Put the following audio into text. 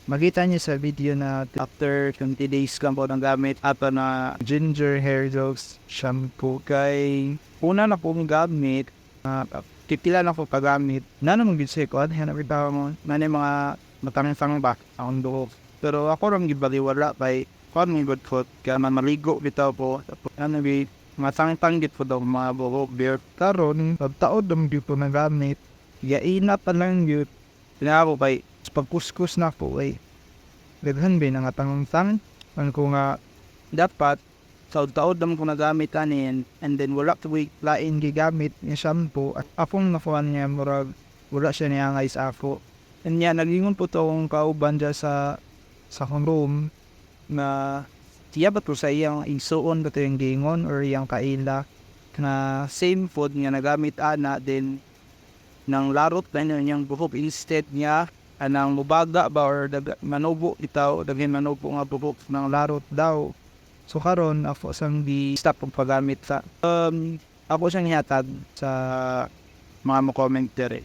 Makita niyo sa video na after 20 days lang po ng gamit ato na ginger hair gels shampoo kay una na pong gamit titila na po pagamit na naman gid sa ko ano bitaw mo na mga matang-tang ba ang duho pero ako ram gibaliwala kay kon mi good foot kaya man maligo bitaw po tapos ano bi matang-tang gid po daw mga buhok beard karon pagtaod dam gyud po na gamit yaina pa lang gyud tinako kay pagkuskus na po ay daghan ba nga tangang ang ko nga dapat sa taod naman ko nagamit kanin and then wala to wait lain gigamit ni shampoo at akong nakuha niya murag wala siya niyangay sa ako and yan nagingon po to akong kauban dyan sa akong room na tiya ba to sa iyang isuon ba to yung gingon or iyang kaila na same food nga nagamit ana then nang larot na niyang buhok instead niya anang mubaga ba or manubo itaw daghan manubo nga buhok ng larot daw so karon ako sang di stop og paggamit sa ako siyang ihatag sa mga mo comment dire.